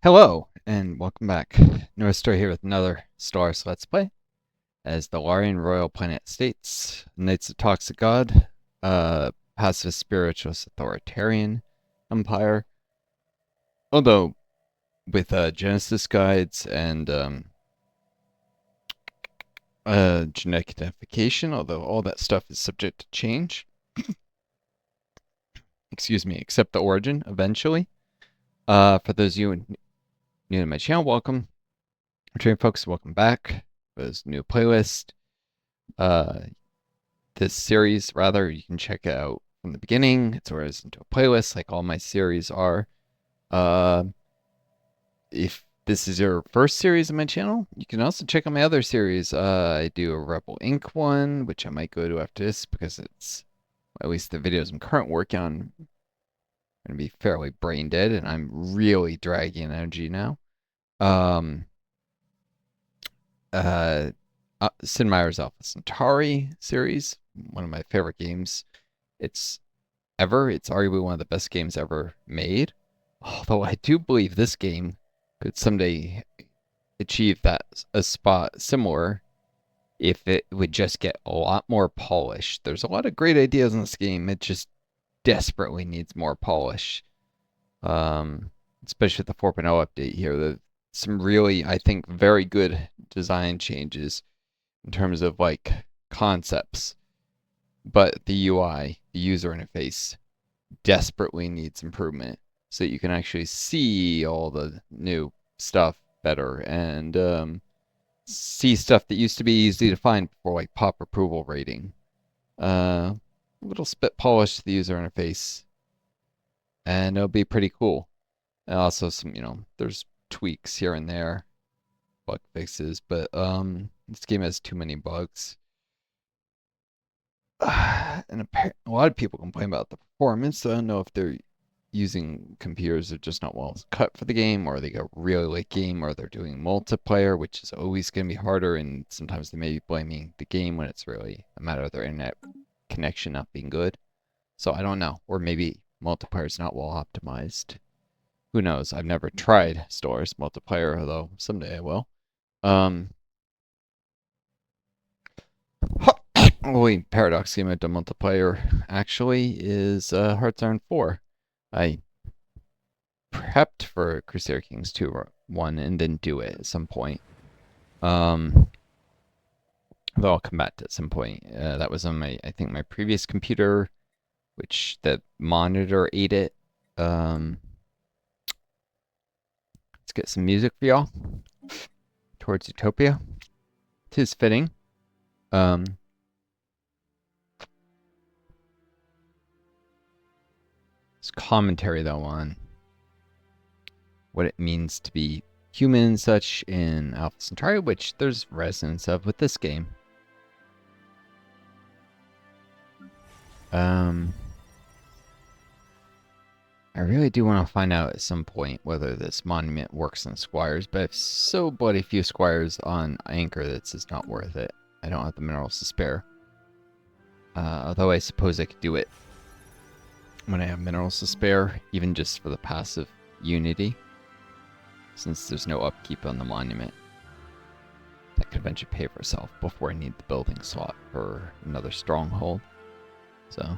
Hello, and welcome back. Northstar here with another Stellaris Let's Play as the Larian Royal Planet States, Knights of Toxic God, Pacifist Spiritualist Authoritarian Empire. Although, with Genesis guides and genetic identification, although all that stuff is subject to change. Excuse me, except the origin eventually. For those of you new to my channel, welcome. Returning folks, welcome back. There's a new playlist. This series, rather, you can check it out from the beginning. It's organized into a playlist, like all my series are. If this is your first series on my channel, you can also check out my other series. I do a Rebel Inc. one, which I might go to after this because it's, at least the videos I'm currently working on, going to be fairly brain dead, and I'm really dragging energy now. Sid Meier's Alpha Centauri series, one of my favorite games. It's arguably one of the best games ever made. Although I do believe this game could someday achieve a spot similar if it would just get a lot more polished. There's a lot of great ideas in this game. It just desperately needs more polish. Especially with the 4.0 update here. Some really, I think, very good design changes in terms of like concepts, but the UI, the user interface, desperately needs improvement so that you can actually see all the new stuff better and see stuff that used to be easy to find before, like pop approval rating. A little spit polish to the user interface, and it'll be pretty cool. And also some, there's tweaks here and there, bug fixes, but this game has too many bugs. And a lot of people complain about the performance, so I don't know if they're using computers that are just not well cut for the game, or they got really late game, or they're doing multiplayer, which is always going to be harder, and sometimes they may be blaming the game when it's really a matter of their internet connection not being good. So I don't know. Or maybe multiplayer is not well optimized. Who knows? I've never tried Stellaris multiplayer, although someday I will. Only Paradox game I've done multiplayer actually is Hearts Iron 4. I prepped for Crusader Kings 2 or 1 and didn't do it at some point. Though I'll come back to at some point. That was on I think my previous computer, which the monitor ate it. Let's get some music for y'all. Towards Utopia. 'Tis fitting. There's commentary though on what it means to be human and such in Alpha Centauri, which there's resonance of with this game. I really do want to find out at some point whether this monument works on squires, but I have so bloody few squires on Anchor that it's just not worth it. I don't have the minerals to spare. Although I suppose I could do it when I have minerals to spare, even just for the passive unity, since there's no upkeep on the monument. That could eventually pay for itself before I need the building slot for another stronghold. So...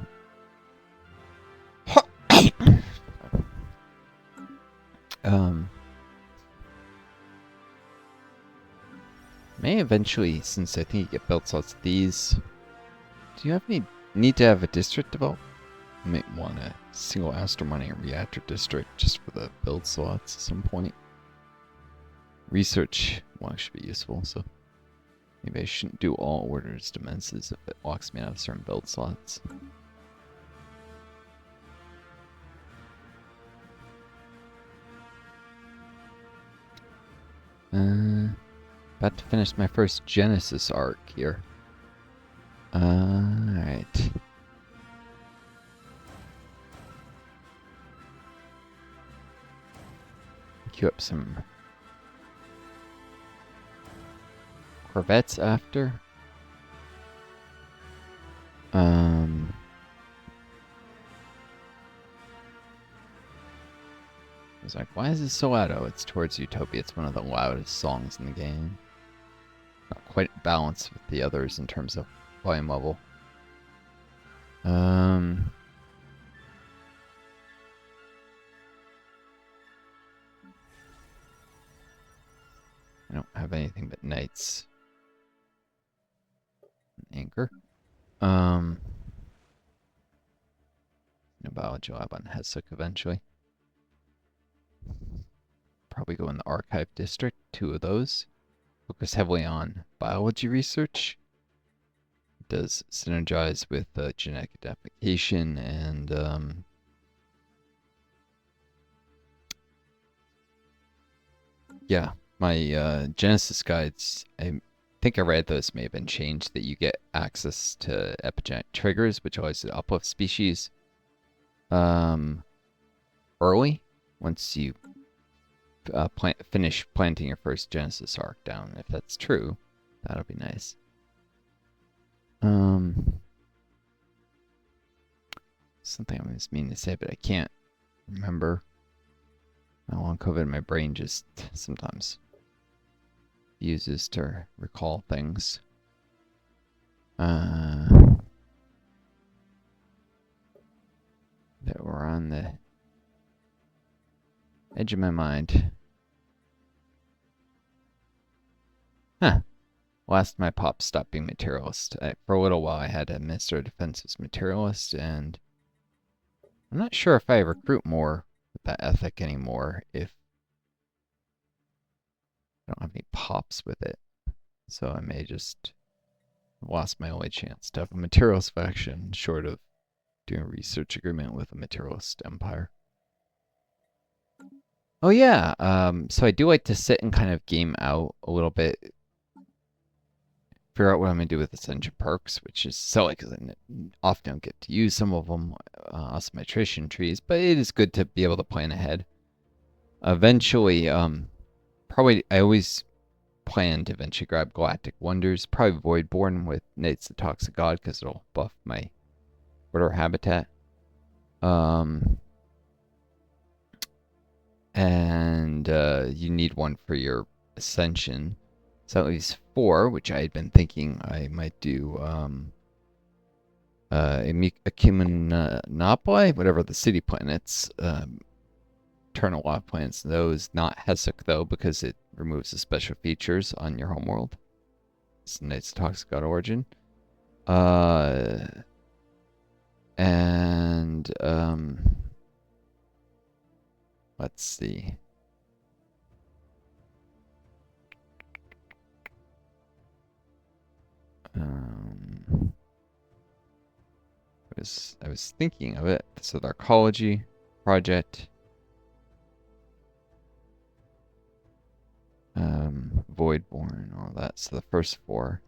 may eventually, since I think you get built slots of these, do you have any need to have a district developed? I might want a single astral mining reactor district just for the build slots at some point. Research will actually be useful, so maybe I shouldn't do all orders to menses if it locks me out of certain build slots. About to finish my first Genesis arc here. Alright. Queue up some Corvettes after. was like, why is this so loud? Oh, it's Towards Utopia. It's one of the loudest songs in the game. Not quite balanced with the others in terms of volume level. I don't have anything but knights. Anchor. No biology lab on Hesuk eventually. Probably go in the archive district, 2 of those. Focus heavily on biology research. It does synergize with genetic identification and yeah, my Genesis guides, I think I read those may have been changed, that you get access to epigenetic triggers, which allows you to uplift species early once you finish planting your first Genesis arc down. If that's true, that'll be nice. Something I was meaning to say, but I can't remember. My long COVID, my brain just sometimes uses to recall things. That were on the edge of my mind. Huh. Last my pop stopped being materialist. For a little while I had a Minister of Defense as materialist, and I'm not sure if I recruit more with that ethic anymore if I don't have any pops with it. So I may just lost my only chance to have a materialist faction short of doing a research agreement with a materialist empire. Oh yeah, so I do like to sit and kind of game out a little bit, figure out what I'm going to do with Ascension perks, which is silly because I often don't get to use some of them, also my attrition trees, but it is good to be able to plan ahead. Eventually, probably, I always plan to eventually grab Galactic Wonders, probably Voidborn with Knights of the Toxic God because it'll buff my Order Habitat. And you need one for your Ascension. So at least 4, which I had been thinking I might do Acumenopoli, whatever the city planets, turn a lot of planets. Those, not Hesuk though, because it removes the special features on your homeworld. It's Knights of Toxic God Origin. And let's see. I was thinking of it. So the Arcology project, Voidborn, all that. So the first 4.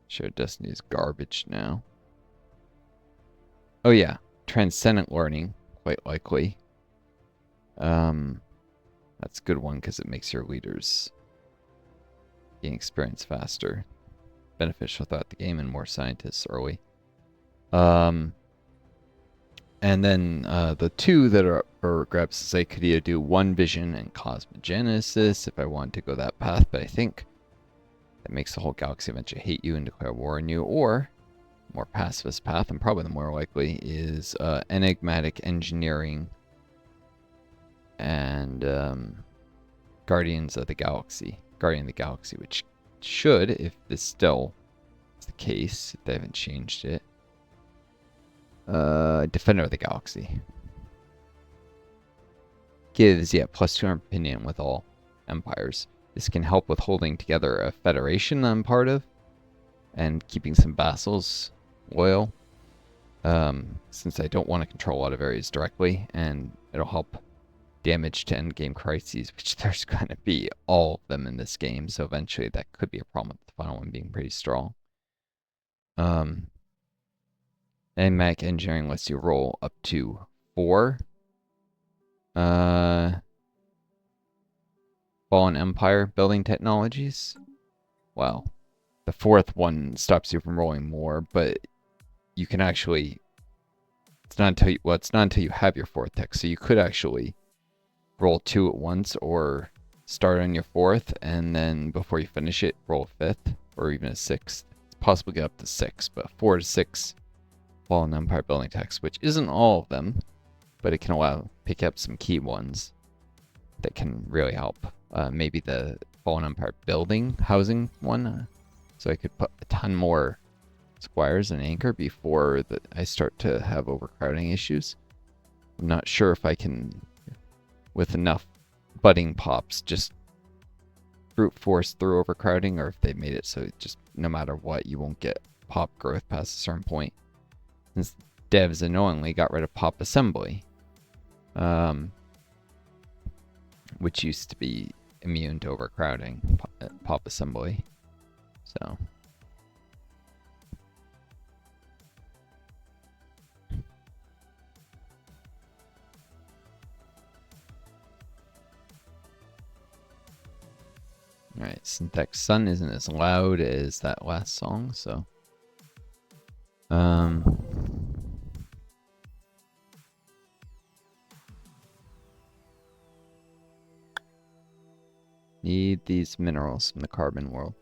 Shared Destiny is garbage now. Oh yeah, Transcendent Learning, quite likely. That's a good one because it makes your leaders gain experience faster, beneficial throughout the game, and more scientists early. And then the 2 that are for grabs, I could either do One Vision and Cosmogenesis if I wanted to go that path, but I think that makes the whole galaxy eventually hate you and declare war on you, or more pacifist path, and probably the more likely, is Enigmatic Engineering and Guardian of the Galaxy, which should, if this still is the case, if they haven't changed it, Defender of the Galaxy. Gives, plus 200 opinion with all empires. This can help with holding together a federation I'm part of, and keeping some vassals loyal, since I don't want to control a lot of areas directly, and it'll help damage to endgame crises, which there's going to be all of them in this game, so eventually that could be a problem with the final one being pretty strong. Enigmatic Engineering lets you roll up to 4 Fallen Empire building technologies. Wow. The 4th one stops you from rolling more, but you can actually, it's not until you, well, it's not until you have your 4th tech. So you could actually roll 2 at once, or start on your 4th, and then before you finish it, roll a 5th, or even a 6th. It's possible to get up to 6, but 4 to 6 Fallen Empire building techs, which isn't all of them, but it can allow pick up some key ones that can really help. Maybe the Fallen Empire building housing one, so I could put a ton more squires and anchor before I start to have overcrowding issues. I'm not sure if I can, with enough budding pops, just brute force through overcrowding, or if they made it so just no matter what, you won't get pop growth past a certain point. Since devs annoyingly got rid of pop assembly, which used to be immune to overcrowding, pop assembly. So alright, Synthex Sun isn't as loud as that last song, so need these minerals from the carbon world.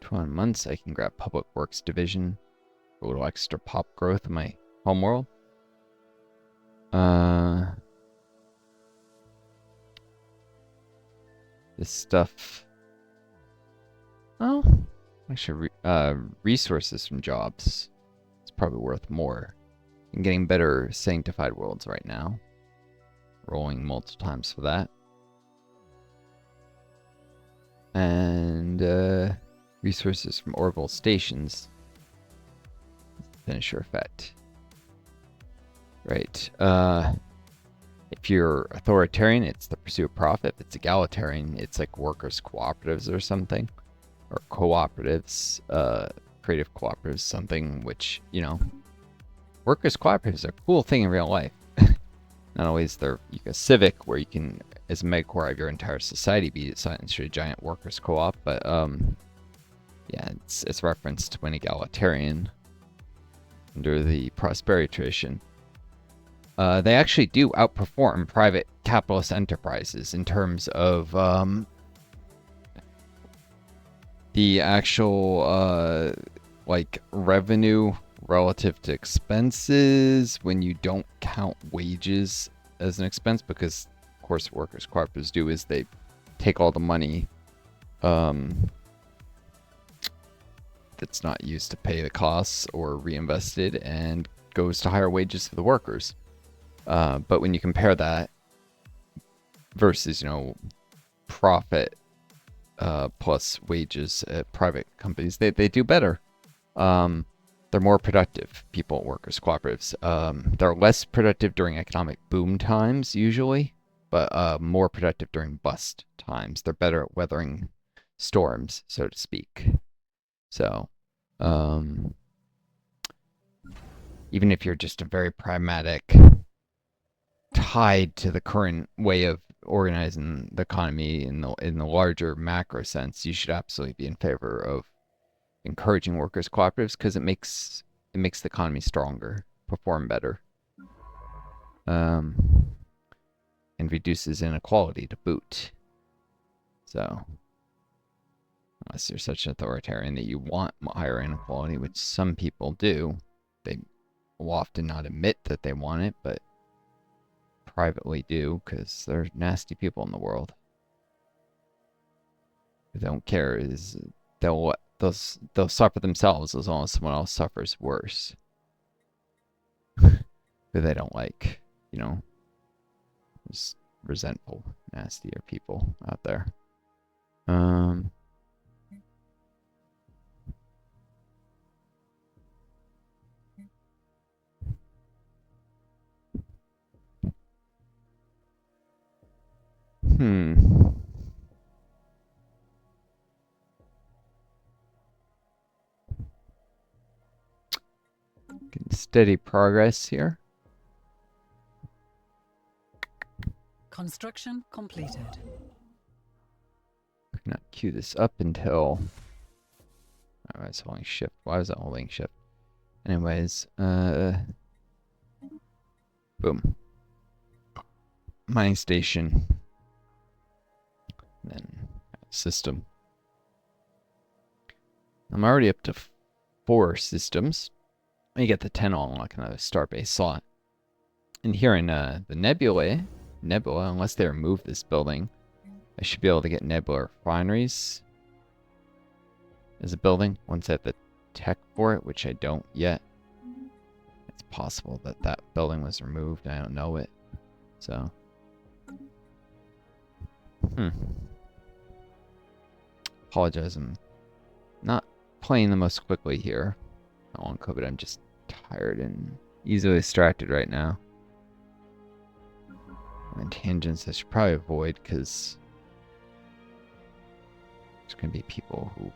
21 months, I can grab Public Works Division for a little extra pop growth in my homeworld. This stuff. Oh, actually, resources from jobs. It's probably worth more. I'm getting better sanctified worlds right now. Rolling multiple times for that. And resources from orbital stations. Finisher effect. Right. If you're authoritarian, it's the pursuit of profit. If it's egalitarian, it's like workers' cooperatives or something. Or cooperatives, creative cooperatives, something which, you know, workers' cooperatives are a cool thing in real life. Not always they're a civic where you can, as a megacore, have your entire society be assigned to a giant workers' co-op, but yeah, it's referenced when egalitarian under the prosperity tradition. They actually do outperform private capitalist enterprises in terms of the actual like revenue relative to expenses when you don't count wages as an expense, because of course workers cooperatives do is they take all the money that's not used to pay the costs or reinvested and goes to higher wages for the workers. But when you compare that versus, you know, profit plus wages at private companies, they do better. They're more productive, people at workers' cooperatives. They're less productive during economic boom times, usually, but more productive during bust times. They're better at weathering storms, so to speak. So, even if you're just a very pragmatic, tied to the current way of organizing the economy in the larger macro sense, you should absolutely be in favor of encouraging workers' cooperatives, because it makes the economy stronger, perform better, and reduces inequality to boot. So, unless you're such an authoritarian that you want higher inequality, which some people do, they will often not admit that they want it, but privately do, because there are nasty people in the world who don't care. They'll suffer themselves as long as someone else suffers worse. Who they don't like, you know. There's resentful, nastier people out there. Steady progress here. Construction completed. cannot queue this up until... I was holding shift. Why was I holding shift? Anyways, boom. Mining station. And then system. I'm already up to 4 systems. When you get the 10, I'll unlock another starbase slot. And here in the Nebula, unless they remove this building, I should be able to get Nebula refineries as a building once I have the tech for it, which I don't yet. It's possible that that building was removed. I don't know it. So, apologize. I'm not playing the most quickly here. On COVID, I'm just tired and easily distracted right now. And tangents I should probably avoid because there's going to be people who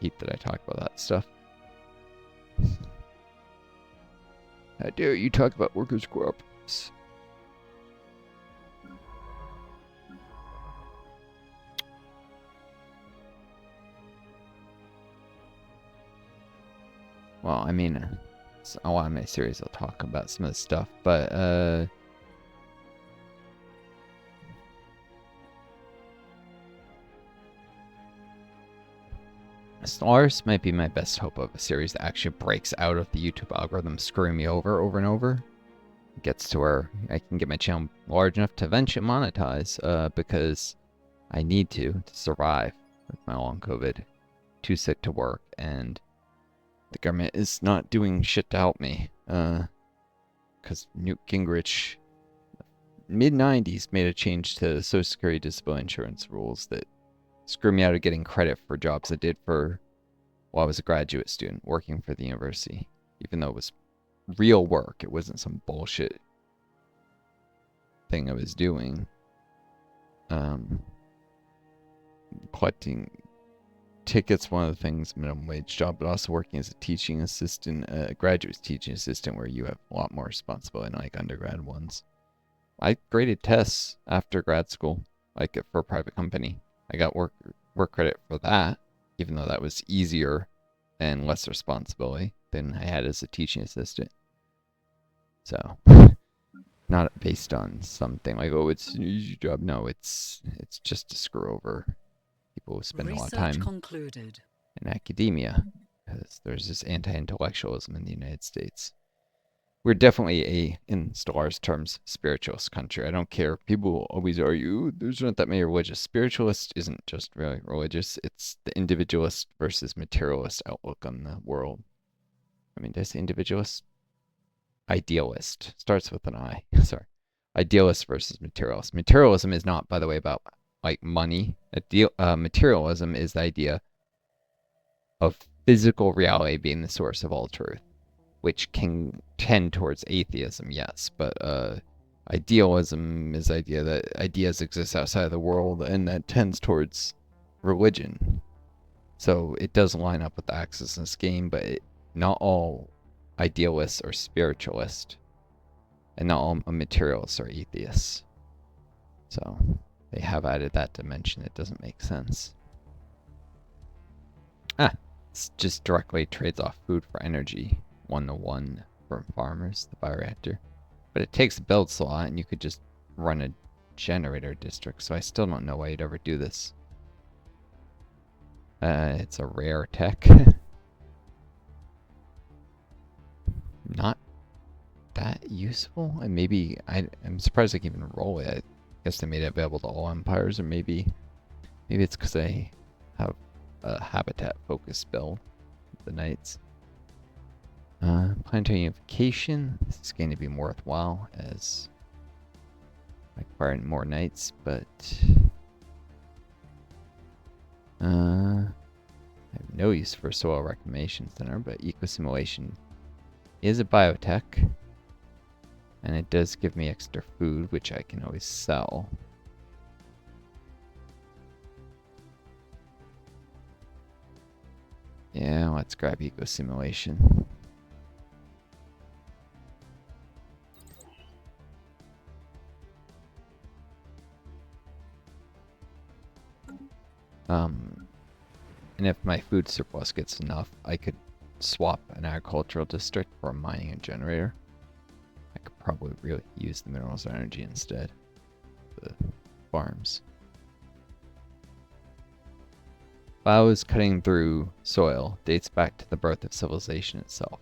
hate that I talk about that stuff. How dare you talk about workers' co-ops? Well, I mean, a lot of my series I'll talk about some of the stuff, but Stellaris might be my best hope of a series that actually breaks out of the YouTube algorithm screwing me over and over. Gets to where I can get my channel large enough to eventually monetize, because I need to survive with my long COVID. Too sick to work, and the government is not doing shit to help me. Because Newt Gingrich, mid-90s, made a change to Social Security disability insurance rules that screwed me out of getting credit for jobs I did for while I was a graduate student working for the university. Even though it was real work, it wasn't some bullshit thing I was doing. Collecting tickets, one of the things, minimum wage job, but also working as a teaching assistant, graduate teaching assistant, where you have a lot more responsibility than like undergrad ones. I graded tests after grad school, like for a private company. I got work credit for that, even though that was easier and less responsibility than I had as a teaching assistant. So, not based on something like, oh, it's an easy job. No, it's just to screw over people who spend a lot of time in academia, because there's this anti-intellectualism in the United States. We're definitely in Stellaris terms, spiritualist country. I don't care. People always argue, there's not that many religious. Spiritualist isn't just really religious. It's the individualist versus materialist outlook on the world. I mean, did I say individualist? Idealist. Starts with an I. Sorry. Idealist versus materialist. Materialism is not, by the way, about like money. Materialism is the idea of physical reality being the source of all truth, which can tend towards atheism, yes, but idealism is the idea that ideas exist outside of the world, and that tends towards religion. So it does line up with the axis in this game, but not all idealists are spiritualists, and not all materialists are atheists. So they have added that dimension. It doesn't make sense. It just directly trades off food for energy. 1-to-1 for farmers, the bioreactor. But it takes a build slot, and you could just run a generator district, so I still don't know why you'd ever do this. It's a rare tech. Not that useful, and maybe I'm surprised I can even roll it. I guess they made it available to all empires, or maybe it's because I have a habitat-focused build with the knights. Planetary unification. This is going to be more worthwhile as acquiring more knights, but I have no use for soil reclamation center, but eco simulation is a biotech, and it does give me extra food, which I can always sell. Yeah, let's grab eco simulation. And if my food surplus gets enough, I could swap an agricultural district for a mining and generator. I could probably really use the minerals energy instead. The farms. Plows cutting through soil dates back to the birth of civilization itself.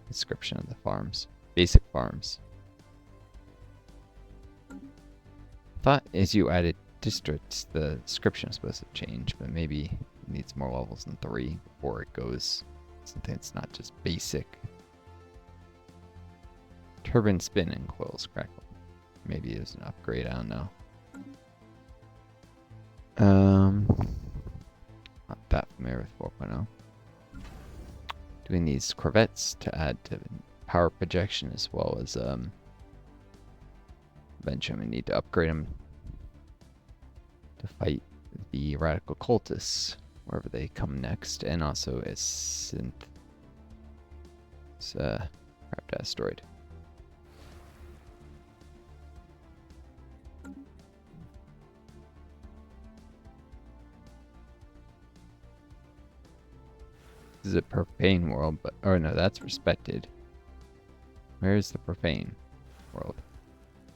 Description of the farms. Basic farms. Thought as you added districts, the description is supposed to change, but maybe it needs more levels than 3 before it goes something that's not just basic. Turbine spin and coils crackle. Maybe it's an upgrade, I don't know. Not that familiar with 4.0. Doing these corvettes to add to power projection as well as eventually I'm gonna need to upgrade them to fight the radical cultists wherever they come next, and also a synth. It's a craft asteroid. This is a profane world, but oh no, that's respected. Where's the profane world?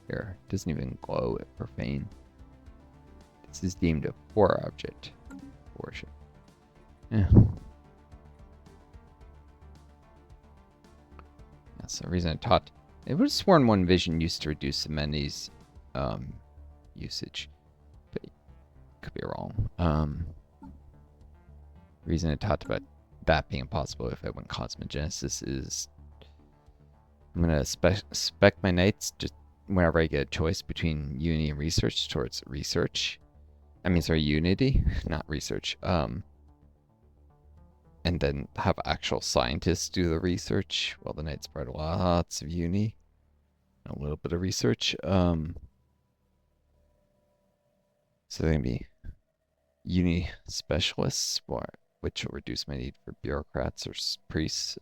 Here, it doesn't even glow at profane. This is deemed a poor object worship. Yeah. That's the reason I taught. It was sworn one vision used to reduce amenities usage, but could be wrong. Reason I talked about that being possible if I went cosmogenesis is I'm gonna spec my knights just whenever I get a choice between Unity and research towards research. I mean, sorry, Unity, not research. And then have actual scientists do the research while the knights spread lots of Uni and a little bit of research. So they're gonna be Uni specialists, which will reduce my need for bureaucrats or priests.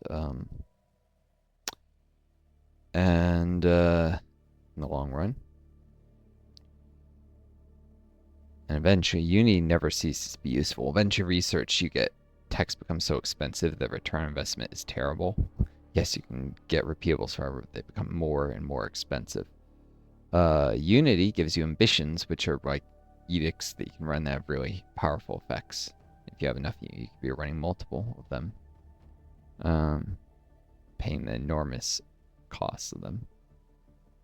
And in the long run. And eventually, Uni never ceases to be useful. Eventually, research, you get text becomes so expensive that return on investment is terrible. Yes, you can get repeatables, however, they become more and more expensive. Unity gives you ambitions, which are like edicts that you can run that have really powerful effects. If you have enough, you could be running multiple of them. Paying the enormous costs of them.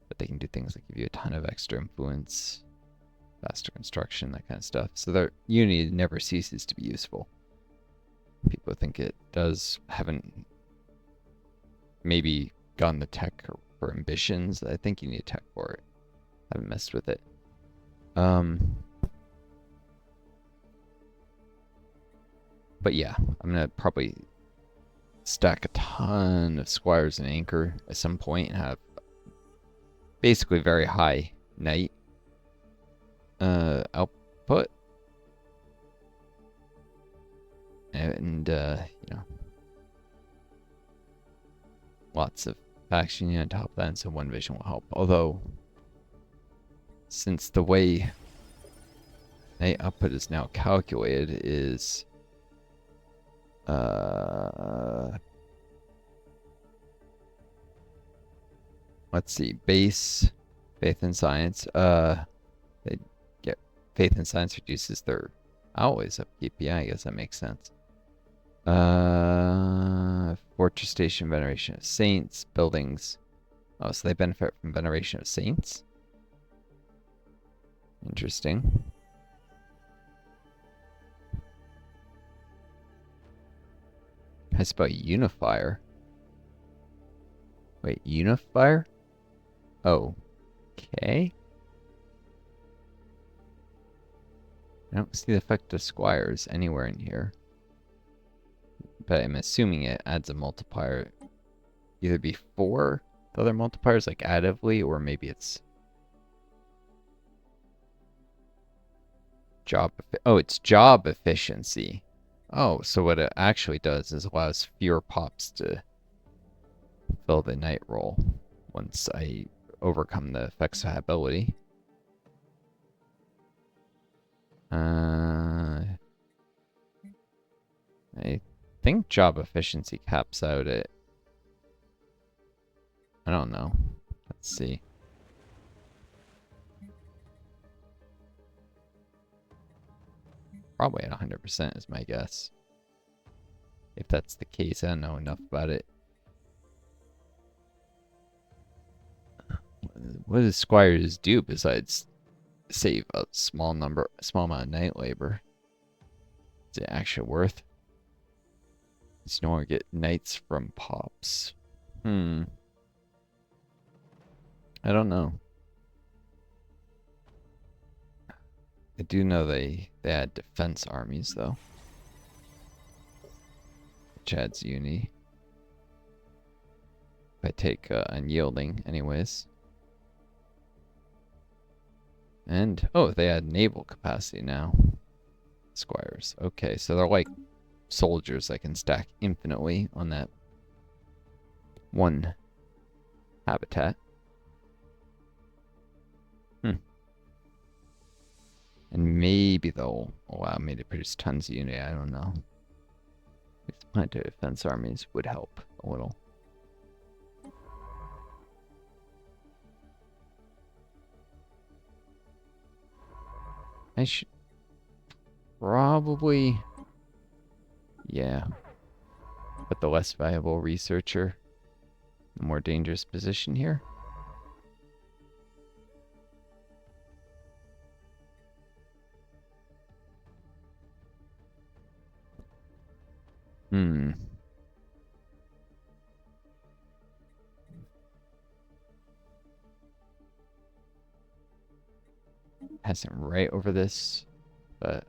But they can do things like give you a ton of extra influence, faster construction, that kind of stuff. So their Unity never ceases to be useful. People think it does. Haven't maybe gotten the tech for ambitions. I think you need tech for it. Haven't messed with it. But yeah, I'm gonna probably stack a ton of squires and anchor at some point and have basically very high knight output. And you know, lots of faction on top of that, and so one vision will help. Although, since the way knight output is now calculated is let's see, base faith and science. They get faith and science reduces their always upkeep. Yeah, I guess that makes sense. Fortress station, veneration of saints, buildings. Oh, so they benefit from veneration of saints. Interesting. How about unifier? Wait, unifier? Oh, okay. I don't see the effect of squires anywhere in here. But I'm assuming it adds a multiplier either before the other multipliers, like additively, or maybe it's job. Oh, it's job efficiency. Oh, so what it actually does is allows fewer pops to fill the night roll once I overcome the effects of ability. I think job efficiency caps out at... I don't know. Let's see. Probably at 100% is my guess. If that's the case, I don't know enough about it. What does Squires do besides save a small amount of night labor? Is it actually worth? It's no longer get knights from pops. I don't know. I do know they had defense armies though, which adds uni. If I take unyielding, anyways. And oh, they had naval capacity now. Squires. Okay, so they're like soldiers that can stack infinitely on that one habitat. And maybe they'll allow me to produce tons of unity. I don't know. These planetary defense armies would help a little. I should probably, yeah, put the less valuable researcher in a more dangerous position here. Passing right over this, but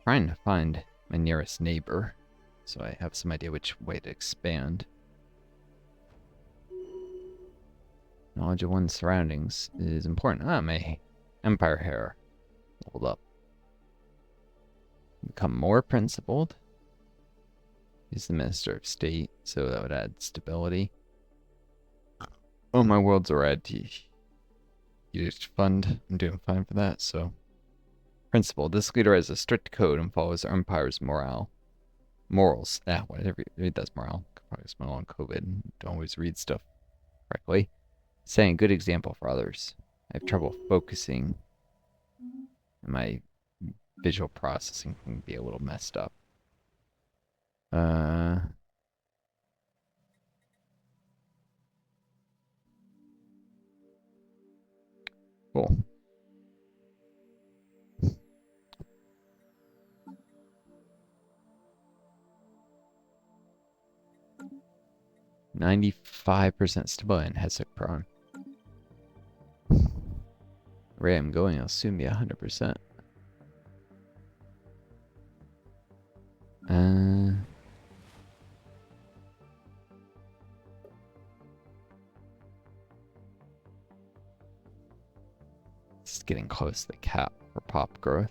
trying to find my nearest neighbor so I have some idea which way to expand. Knowledge of one's surroundings is important. Ah, my empire hair. Hold up. Become more principled. He's the Minister of State, so that would add stability. Oh, my world's already used fund. I'm doing fine for that, so. Principle. This leader has a strict code and follows our empire's morals. Whatever. Read that's morale. Probably smell on COVID. Don't always read stuff correctly. Setting a good example for others. I have trouble focusing. And my visual processing can be a little messed up. Cool. %95% stability in Hesek Prawn. Where I'm going, I'll soon be 100%. It's getting close to the cap for pop growth.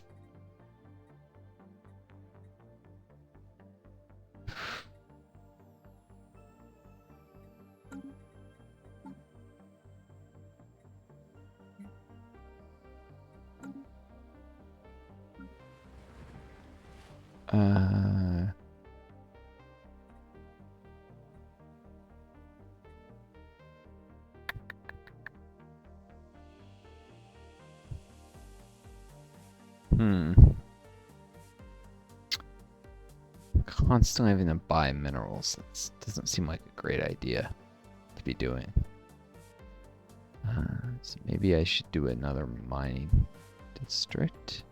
Constantly having to buy minerals. That doesn't seem like a great idea to be doing. So maybe I should do another mining district.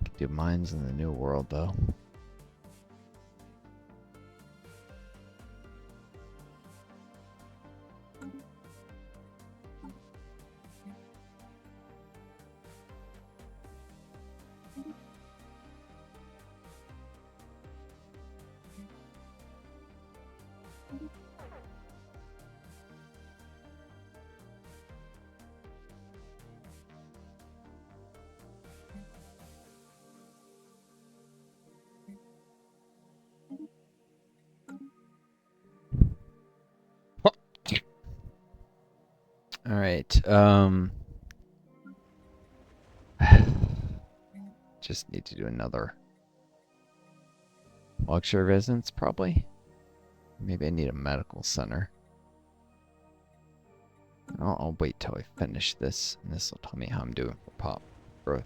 Could do mines in the New World though. All right. Just need to do another luxury residence, probably. Maybe I need a medical center. I'll wait till I finish this, and this will tell me how I'm doing for pop growth.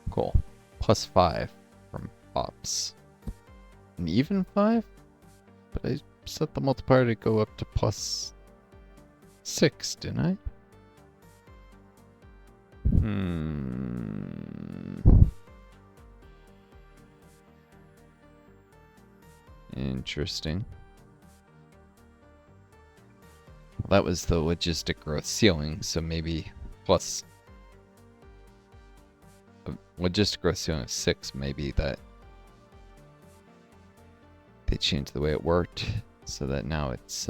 Cool. +5 from pops. An even 5? But I set the multiplier to go up to +6, didn't I? Interesting. Well, that was the logistic growth ceiling, so maybe plus logistic growth ceiling of 6, maybe that they changed the way it worked so that now it's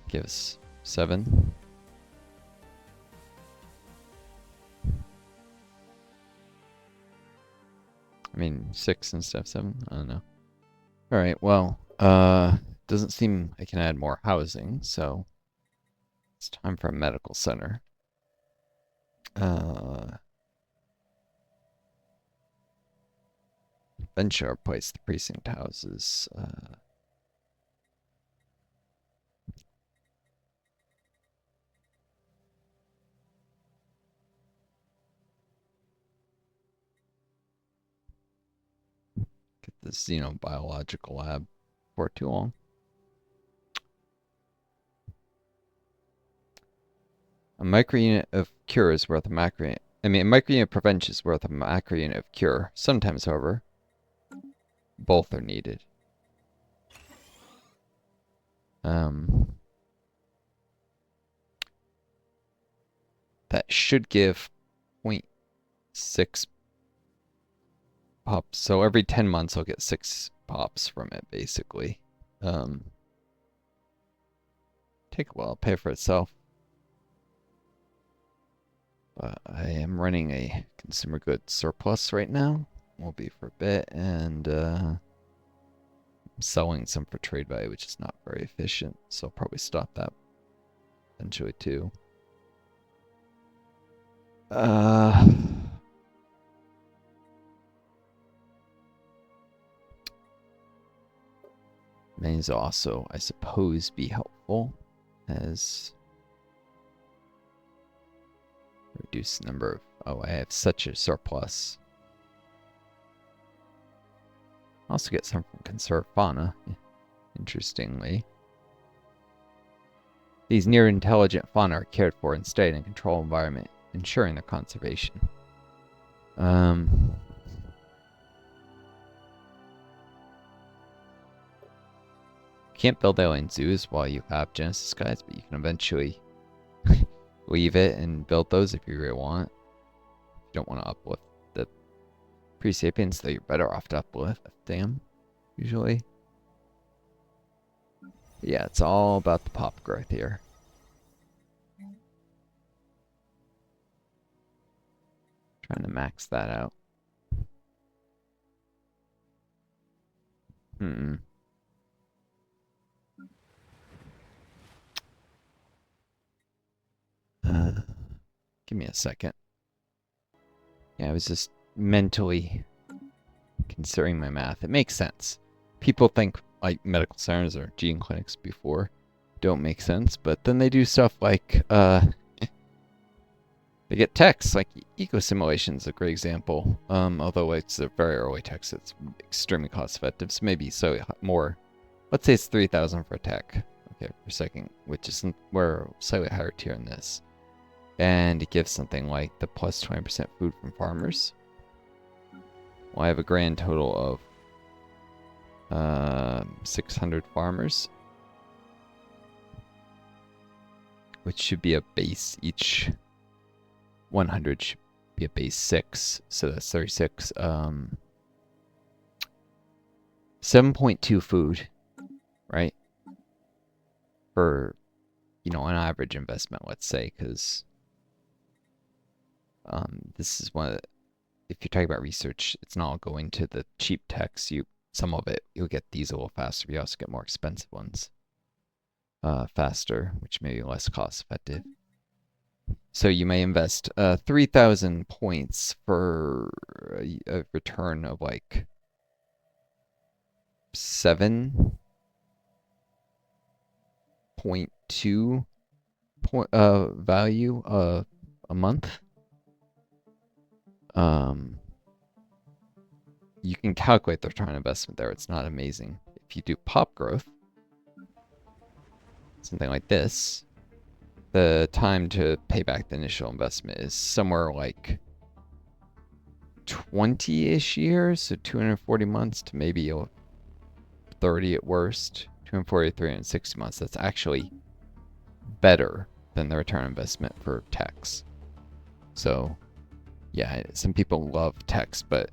give us 7. I mean 6 instead of 7. I don't know. All right. Well, doesn't seem I can add more housing, so it's time for a medical center. Venture replace the precinct houses. Get this xenobiological lab for too long. A microunit of cure is worth a macrounit. A microunit of prevention is worth a macrounit of cure. Sometimes, however, both are needed. That should give 0.6 pops. So every 10 months I'll get 6 pops from it, basically. Take a while, pay for itself. But I am running a consumer goods surplus right now. Will be for a bit, and I'm selling some for trade value, which is not very efficient. So I'll probably stop that eventually too. May also, I suppose, be helpful as reduce the number of. Oh, I have such a surplus. I also get some from conserved fauna, interestingly. These near intelligent fauna are cared for and stayed in a controlled environment, ensuring their conservation. Can't build alien zoos while you have Genesis guys, but you can eventually leave it and build those if you really want. If you don't want to uplift the pre-sapiens, though you're better off to uplift them, usually. But yeah, it's all about the pop growth here. Trying to max that out. Give me a second. Yeah, I was just mentally considering my math. It makes sense. People think like medical centers or gene clinics before don't make sense, but then they do stuff like they get techs, like eco simulation is a great example. Although it's a very early tech, so it's extremely cost effective. So maybe more. Let's say it's 3,000 for a tech. Okay, per second, which is we're slightly higher tier in this. And it gives something like the plus 20% food from farmers. Well, I have a grand total of 600 farmers, which should be a base. Each 100 should be a base 6, so that's 36. 7.2 food, right? For, an average investment, let's say, because This is one of the, if you're talking about research, it's not all going to the cheap techs. Some of it you'll get these a little faster, but you also get more expensive ones faster, which may be less cost effective. So you may invest 3,000 points for a return of like 7.2 value a month. You can calculate the return on investment there. It's not amazing. If you do pop growth, something like this, the time to pay back the initial investment is somewhere like 20-ish years, so 240 months to maybe 30 at worst, 240 to 360 months. That's actually better than the return on investment for techs. So yeah, some people love techs, but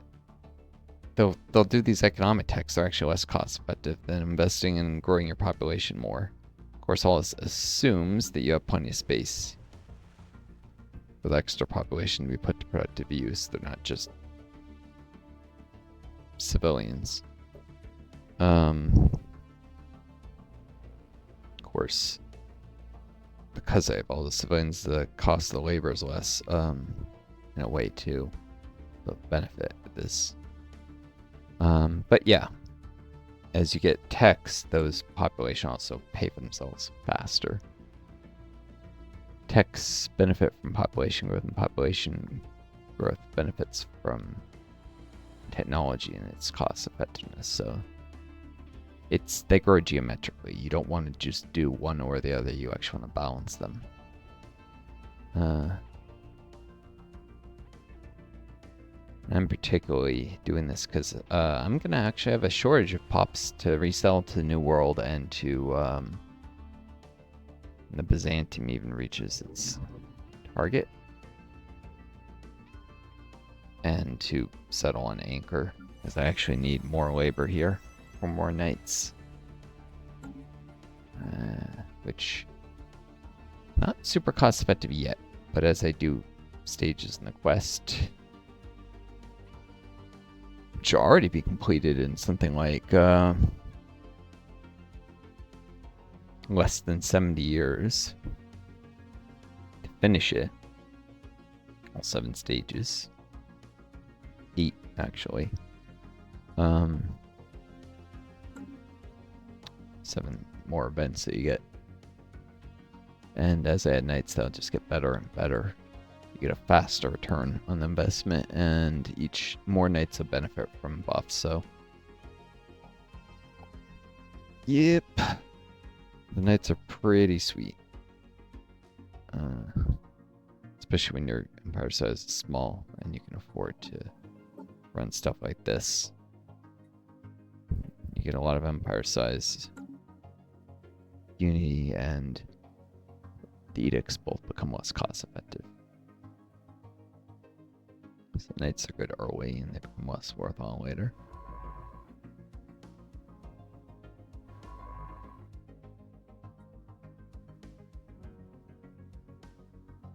they'll do these economic techs. They're actually less cost effective than investing in growing your population more. Of course, all this assumes that you have plenty of space for the extra population to be put to productive use. They're not just civilians. Of course, because I have all the civilians, the cost of the labor is less, in a way too. The benefit of this. But yeah, as you get techs, those population also pay for themselves faster. Techs benefit from population growth, and population growth benefits from technology and its cost effectiveness. So they grow geometrically. You don't want to just do one or the other. You actually want to balance them. I'm particularly doing this because I'm going to actually have a shortage of pops to resell to the New World, and to the Byzantium even reaches its target, and to settle on Anchor, because I actually need more labor here for more knights, which not super cost effective yet, but as I do stages in the quest, which will already be completed in something like less than 70 years to finish it. All 7 stages. 8, actually. 7 more events that you get. And as I add knights, they'll just get better and better. You get a faster return on the investment, and each more knights will benefit from buffs, so. Yep. The knights are pretty sweet. Especially when your empire size is small and you can afford to run stuff like this. You get a lot of empire size. Unity and the edicts both become less cost effective. So knights are good early and they become less worthwhile later.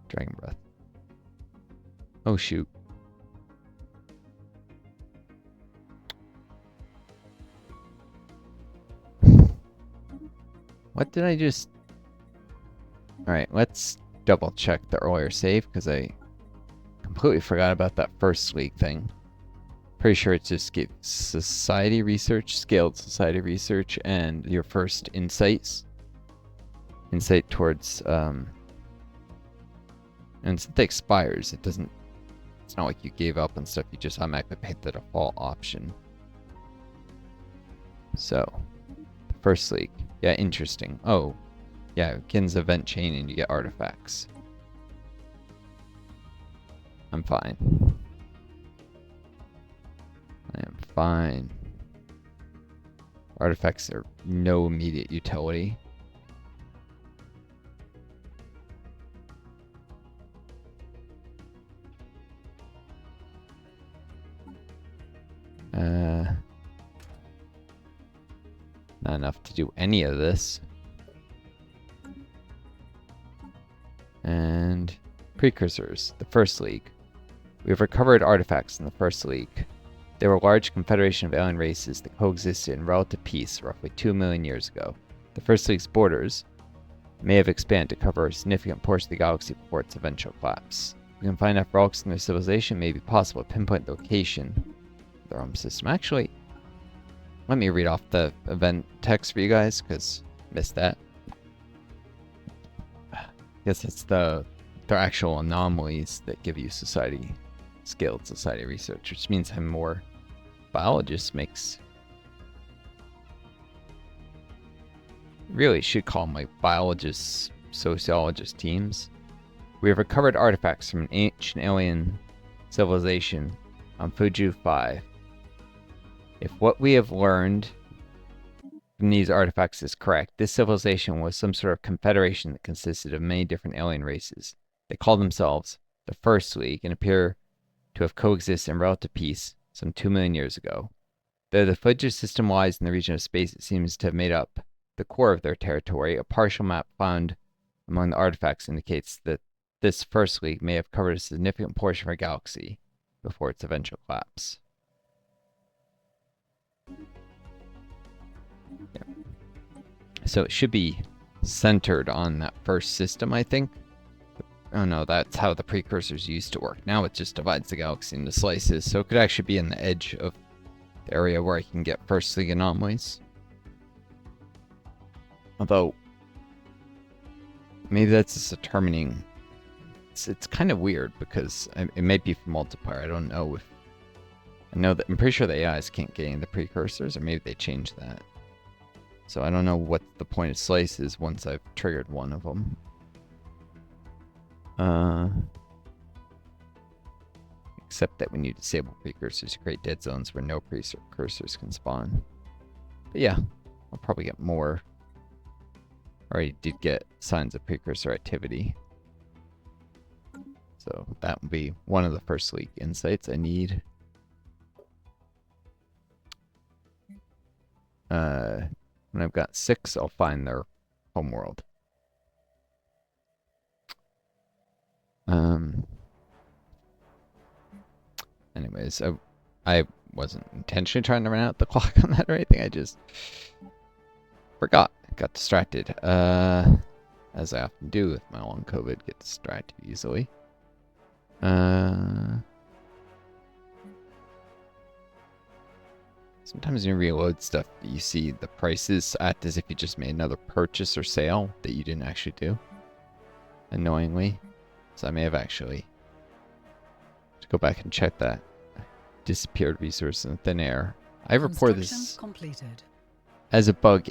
Dragon Breath. Oh shoot. What did I just... Alright, let's double check the earlier save, because I completely forgot about that first league thing. Pretty sure it just gives society research, scaled society research, and your first insights. Insight towards, and since it expires, it doesn't, it's not like you gave up and stuff, you just automatically pick the default option. So, first league. Yeah, interesting. Oh, yeah, Kin's event chain and you get artifacts. I'm fine. I am fine. Artifacts are no immediate utility. Not enough to do any of this. And precursors, the first league. We have recovered artifacts in the First League. They were a large confederation of alien races that coexisted in relative peace roughly 2 million years ago. The First League's borders may have expanded to cover a significant portion of the galaxy before its eventual collapse. We can find enough relics in their civilization, it may be possible to pinpoint the location of their home system. Actually, let me read off the event text for you guys, because I missed that. I guess it's their actual anomalies that give you society skilled society research, which means having more biologists makes... Really should call them like biologists, sociologist teams. We have recovered artifacts from an ancient alien civilization on Fuju 5. If what we have learned from these artifacts is correct, this civilization was some sort of confederation that consisted of many different alien races. They called themselves the First League and appear to have coexisted in relative peace some 2 million years ago. Though the Fuji system lies in the region of space, it seems to have made up the core of their territory. A partial map found among the artifacts indicates that this First League may have covered a significant portion of our galaxy before its eventual collapse. Yeah. So it should be centered on that first system, I think. Oh no, that's how the precursors used to work. Now it just divides the galaxy into slices, so it could actually be in the edge of the area where I can get First League anomalies. Although, maybe that's just determining... It's kind of weird, because it may be for multiplayer. I don't know if... I'm pretty sure the AIs can't get any of the precursors, or maybe they changed that. So I don't know what the point of slice is once I've triggered one of them. Except that when you disable precursors, you create dead zones where no precursors can spawn. But yeah, I'll probably get more. I already did get signs of precursor activity. So that would be one of the First League insights I need. When I've got 6, I'll find their homeworld. Anyways, I wasn't intentionally trying to run out the clock on that or anything. I just forgot. Got distracted. As I often do with my long COVID, get distracted easily. Sometimes when you reload stuff, you see the prices act as if you just made another purchase or sale that you didn't actually do. Annoyingly. So I may have actually to go back and check that disappeared resource in thin air. I reported this completed as a bug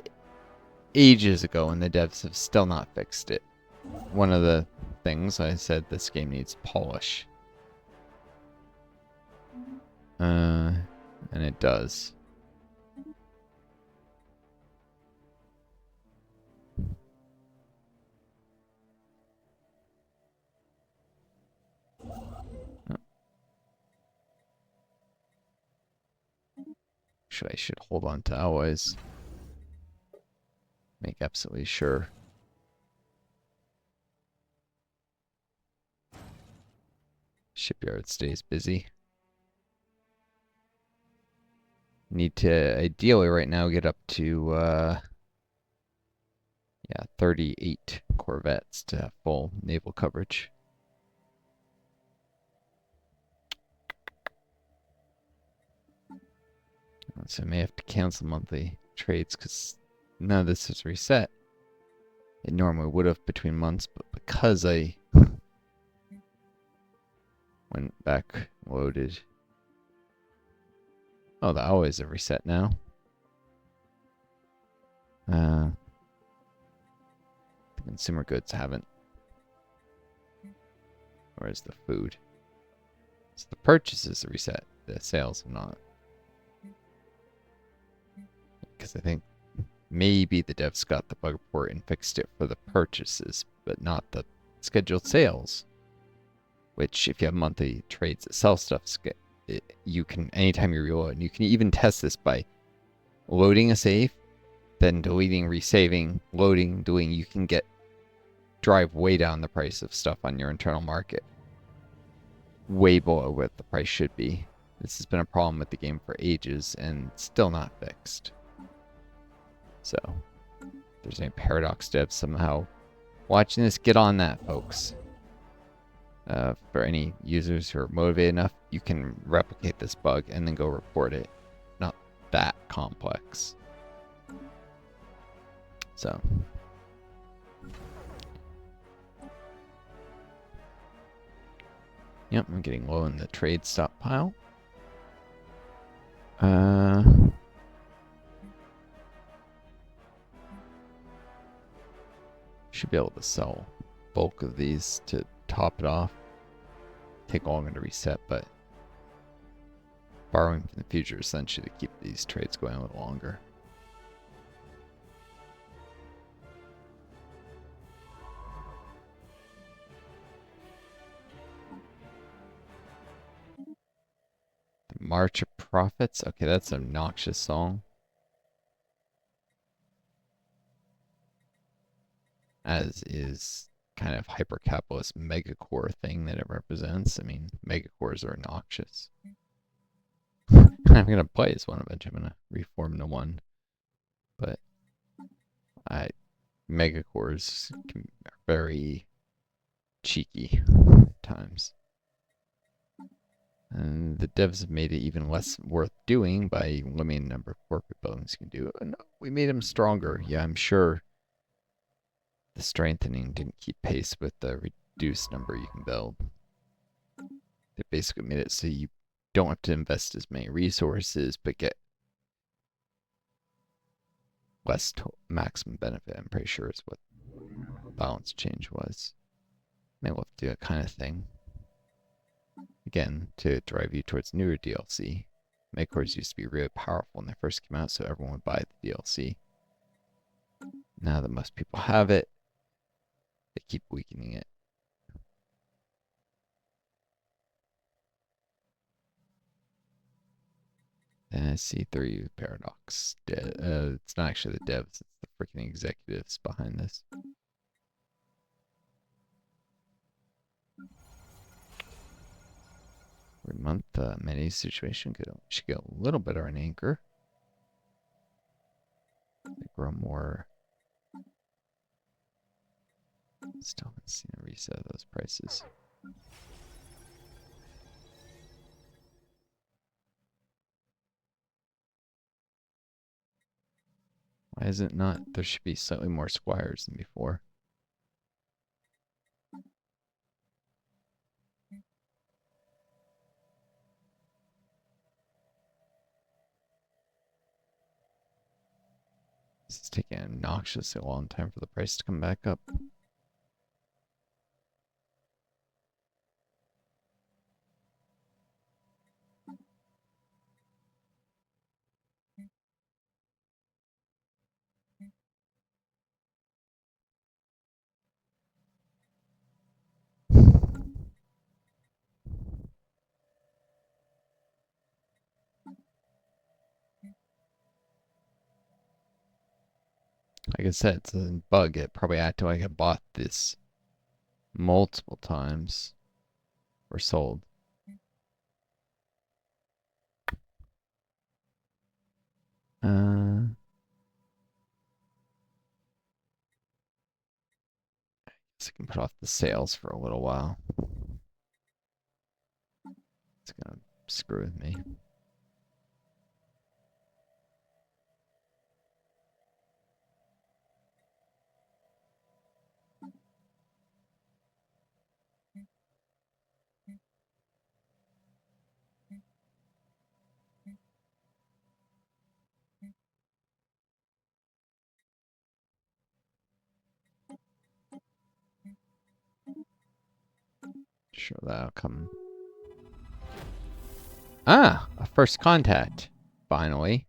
ages ago, and the devs have still not fixed it. One of the things I said, this game needs polish. And it does. Actually, I should hold on to alloys. Make absolutely sure. Shipyard stays busy. Need to ideally right now get up to yeah, 38 corvettes to have full naval coverage. So I may have to cancel monthly trades because none of this is reset. It normally would have between months, but because I went back loaded. Oh, the always are reset now. The consumer goods haven't. Where's the food? So the purchases are reset. The sales are not. Because I think maybe the devs got the bug report and fixed it for the purchases, but not the scheduled sales. Which, if you have monthly trades that sell stuff, you can, anytime you reload, and you can even test this by loading a save, then deleting, resaving, loading, doing, you can drive way down the price of stuff on your internal market. way below what the price should be. This has been a problem with the game for ages and still not fixed. So, if there's any Paradox devs somehow watching this, get on that, folks. For any users who are motivated enough, you can replicate this bug and then go report it. Not that complex. So, yep, I'm getting low in the trade stockpile. Should be able to sell bulk of these to top it off. Take longer to reset, but borrowing from the future essentially to keep these trades going a little longer. The March of Prophets. Okay, that's an obnoxious song. As is kind of hyper-capitalist megacore thing that it represents. I mean, megacores are obnoxious. I'm going to play as one eventually. I'm going to reform to one. But megacores are very cheeky at times. And the devs have made it even less worth doing by limiting the number of corporate buildings you can do. No, we made them stronger. Yeah, I'm sure the strengthening didn't keep pace with the reduced number you can build. They basically made it so you don't have to invest as many resources, but get less maximum benefit. I'm pretty sure is what balance change was. Maybe we'll have to do that kind of thing. Again, to drive you towards newer DLC. Megacores used to be really powerful when they first came out, so everyone would buy the DLC. Now that most people have it, they keep weakening it. C3 Paradox. It's not actually the devs, it's the freaking executives behind this. Every month, many situation should get a little better on Anchor. They grow more. Still haven't seen a reset of those prices. Why is it not? There should be slightly more squires than before. This is taking an obnoxiously long time for the price to come back up. Like I said, it's a bug. It probably acted like I bought this multiple times or sold. I guess I can put off the sales for a little while. It's gonna screw with me. Show that outcome. Ah, a first contact. Finally.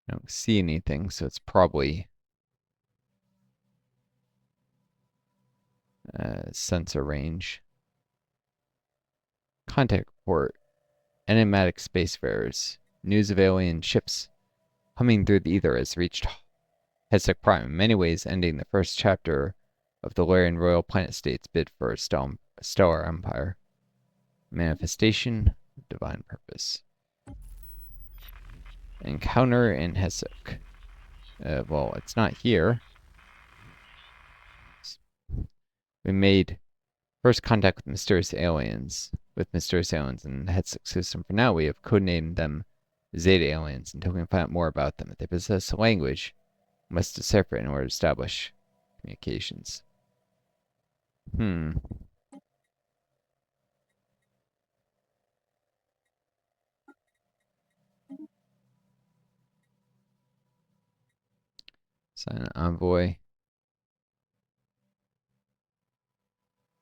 I don't see anything, so it's probably sensor range. Contact report. Enigmatic spacefarers. News of alien ships humming through the ether has reached Hesek Prime, in many ways ending the first chapter of the Larian Royal Planet States bid for a stellar empire. Manifestation of divine purpose. Encounter in Hesuk. Well, it's not here. We made first contact with mysterious aliens. In the Hesuk system. For now, we have codenamed them Zeta aliens until we can find out more about them. If they possess a language, we must decipher it in order to establish communications. Silent Envoy.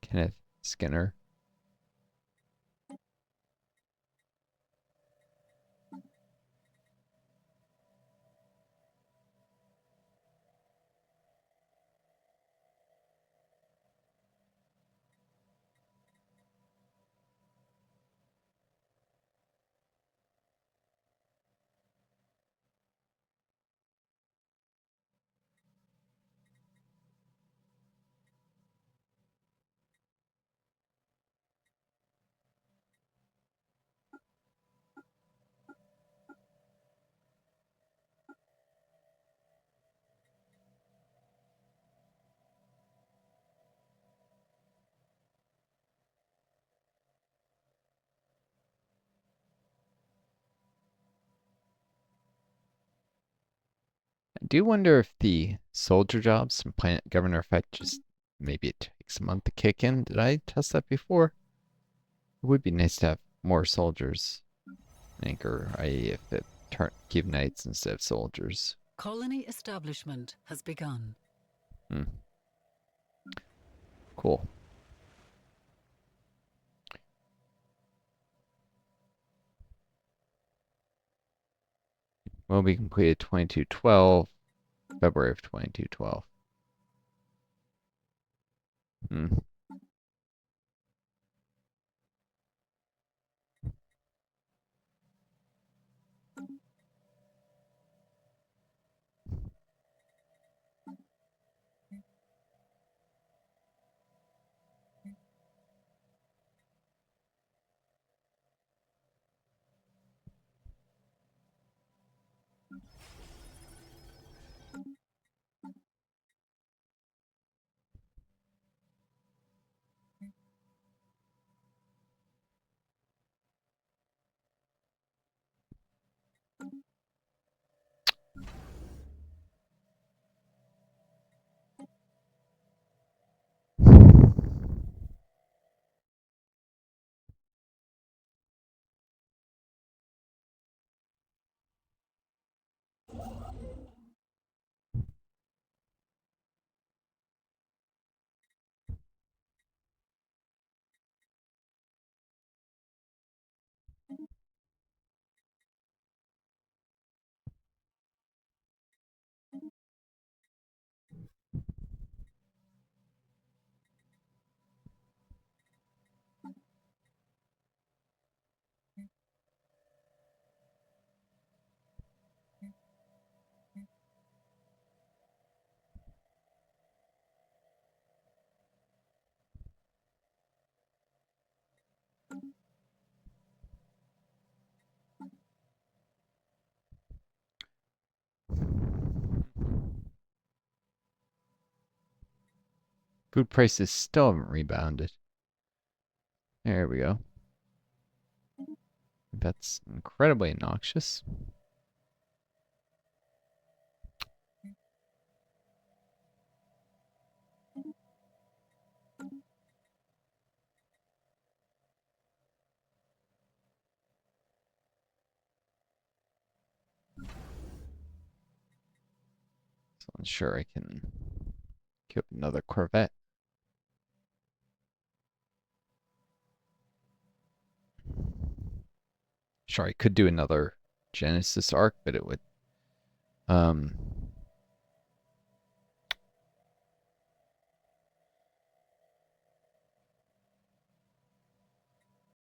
Kenneth Skinner. I do wonder if the soldier jobs from Planet Governor effect just maybe it takes a month to kick in. Did I test that before? It would be nice to have more soldiers. Anchor, i.e. if it give knights instead of soldiers. Colony establishment has begun. Cool. Will be completed 2212, February of 2212. Food prices still haven't rebounded. There we go. That's incredibly noxious. So I'm sure I can queue up another Corvette. Sure, I could do another Genesis arc, but it would